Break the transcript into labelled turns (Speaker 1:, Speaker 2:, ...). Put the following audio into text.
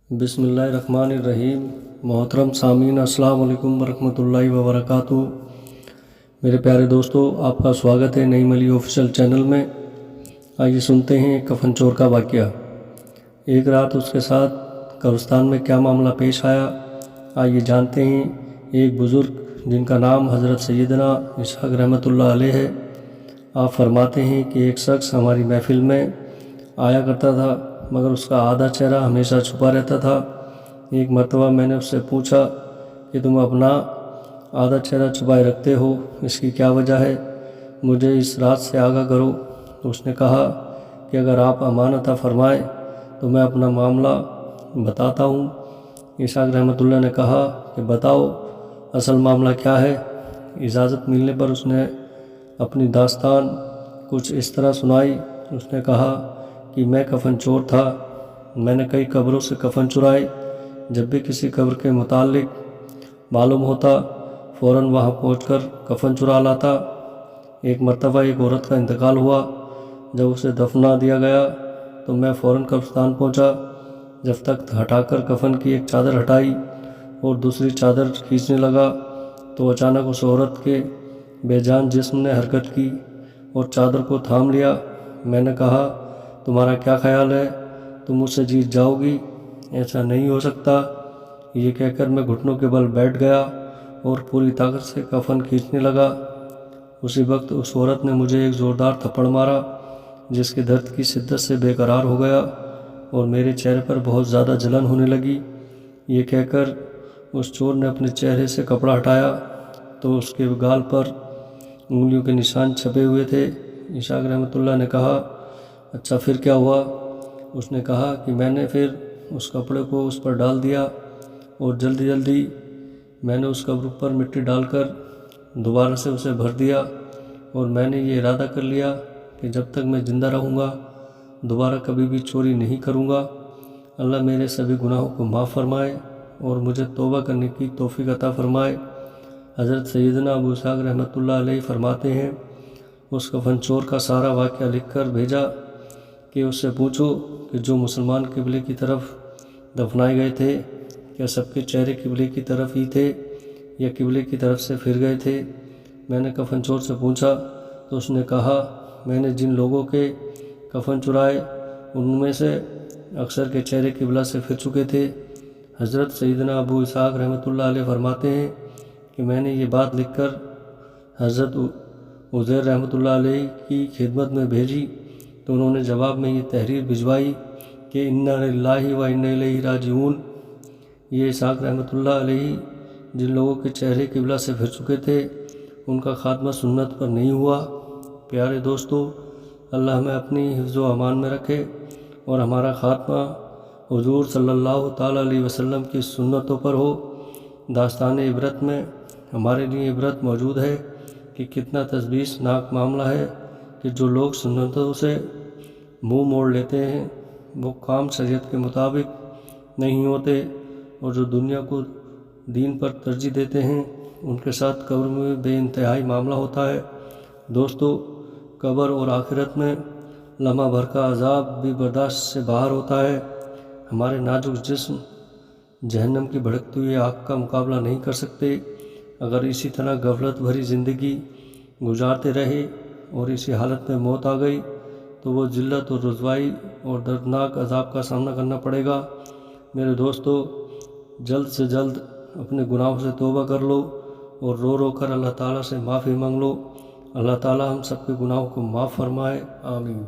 Speaker 1: بسم اللہ الرحمن الرحیم۔ محترم سامعین، السلام علیکم ورحمۃ اللہ وبرکاتہ۔ میرے پیارے دوستو، آپ کا سواگت ہے نعیم علی آفیشیل چینل میں۔ آئیے سنتے ہیں کفن چور کا واقعہ۔ ایک رات اس کے ساتھ قبرستان میں کیا معاملہ پیش آیا، آئیے جانتے ہیں۔ ایک بزرگ جن کا نام حضرت سیدنا اسحاق رحمۃ اللہ علیہ ہے، آپ فرماتے ہیں کہ ایک شخص ہماری محفل میں آیا کرتا تھا، مگر اس کا آدھا چہرہ ہمیشہ چھپا رہتا تھا۔ ایک مرتبہ میں نے اس سے پوچھا کہ تم اپنا آدھا چہرہ چھپائے رکھتے ہو، اس کی کیا وجہ ہے؟ مجھے اس رات سے آگاہ کرو۔ اس نے کہا کہ اگر آپ امان عطا فرمائیں تو میں اپنا معاملہ بتاتا ہوں۔ اسحاق رحمۃ اللہ نے کہا کہ بتاؤ، اصل معاملہ کیا ہے؟ اجازت ملنے پر اس نے اپنی داستان کچھ اس طرح سنائی۔ اس نے کہا کہ میں کفن چور تھا، میں نے کئی قبروں سے کفن چرائے۔ جب بھی کسی قبر کے متعلق معلوم ہوتا، فوراً وہاں پہنچ کر کفن چرا لاتا۔ ایک مرتبہ ایک عورت کا انتقال ہوا۔ جب اسے دفنا دیا گیا تو میں فوراً قبرستان پہنچا۔ جب تک ہٹا کر کفن کی ایک چادر ہٹائی اور دوسری چادر کھینچنے لگا تو اچانک اس عورت کے بے جان جسم نے حرکت کی اور چادر کو تھام لیا۔ میں نے کہا، تمہارا کیا خیال ہے؟ تم مجھ سے جیت جاؤ گی؟ ایسا نہیں ہو سکتا۔ یہ کہہ کر میں گھٹنوں کے بل بیٹھ گیا اور پوری طاقت سے کفن کھینچنے لگا۔ اسی وقت اس عورت نے مجھے ایک زوردار تھپڑ مارا، جس کے درد کی شدت سے بے قرار ہو گیا اور میرے چہرے پر بہت زیادہ جلن ہونے لگی۔ یہ کہہ کر اس چور نے اپنے چہرے سے کپڑا ہٹایا تو اس کے گال پر انگلیوں کے نشان چھپے ہوئے تھے۔ اسحاق رحمۃ اللہ نے کہا، اچھا پھر کیا ہوا؟ اس نے کہا کہ میں نے پھر اس کپڑے کو اس پر ڈال دیا اور جلدی میں نے اس قبر پر مٹی ڈال کر دوبارہ سے اسے بھر دیا، اور میں نے یہ ارادہ کر لیا کہ جب تک میں زندہ رہوں گا دوبارہ کبھی بھی چوری نہیں کروں گا۔ اللہ میرے سبھی گناہوں کو معاف فرمائے اور مجھے توبہ کرنے کی توفیق عطا فرمائے۔ حضرت سیدنا ابو اسحاق رحمۃ اللہ علیہ فرماتے ہیں، اس کفن چور کا سارا واقعہ لکھ کر بھیجا کہ اس سے پوچھو کہ جو مسلمان قبلے کی طرف دفنائے گئے تھے، کیا سب کے چہرے قبلے کی طرف ہی تھے یا قبلے کی طرف سے پھر گئے تھے؟ میں نے کفن چور سے پوچھا تو اس نے کہا، میں نے جن لوگوں کے کفن چرائے ان میں سے اکثر کے چہرے قبلہ سے پھر چکے تھے۔ حضرت سیدنا ابو اسحاق رحمۃ اللہ علیہ فرماتے ہیں کہ میں نے یہ بات لکھ کر حضرت عزیر رحمۃ اللہ علیہ کی خدمت میں بھیجی تو انہوں نے جواب میں یہ تحریر بھجوائی کہ انا للہ و انا الیہ راجعون۔ یہ اسحاق رحمۃ اللہ علیہ جن لوگوں کے چہرے قبلہ سے پھر چکے تھے، ان کا خاتمہ سنت پر نہیں ہوا۔ پیارے دوستو، اللہ ہمیں اپنی حفظ و امان میں رکھے اور ہمارا خاتمہ حضور صلی اللہ تعالیٰ علیہ وسلم کی سنتوں پر ہو۔ داستان عبرت میں ہمارے لیے عبرت موجود ہے کہ کتنا تشویش ناک معاملہ ہے کہ جو لوگ سنتوں سے منہ موڑ لیتے ہیں، وہ کام شریعت کے مطابق نہیں ہوتے، اور جو دنیا کو دین پر ترجیح دیتے ہیں ان کے ساتھ قبر میں بے انتہائی معاملہ ہوتا ہے۔ دوستو، قبر اور آخرت میں لمحہ بھر کا عذاب بھی برداشت سے باہر ہوتا ہے۔ ہمارے نازک جسم جہنم کی بھڑکتی ہوئی آگ کا مقابلہ نہیں کر سکتے۔ اگر اسی طرح غفلت بھری زندگی گزارتے رہے اور اسی حالت میں موت آ گئی تو وہ ذلت اور رسوائی اور دردناک عذاب کا سامنا کرنا پڑے گا۔ میرے دوستو، جلد سے جلد اپنے گناہوں سے توبہ کر لو اور رو رو کر اللہ تعالیٰ سے معافی مانگ لو۔ اللہ تعالیٰ ہم سب کے گناہوں کو معاف فرمائے، آمین۔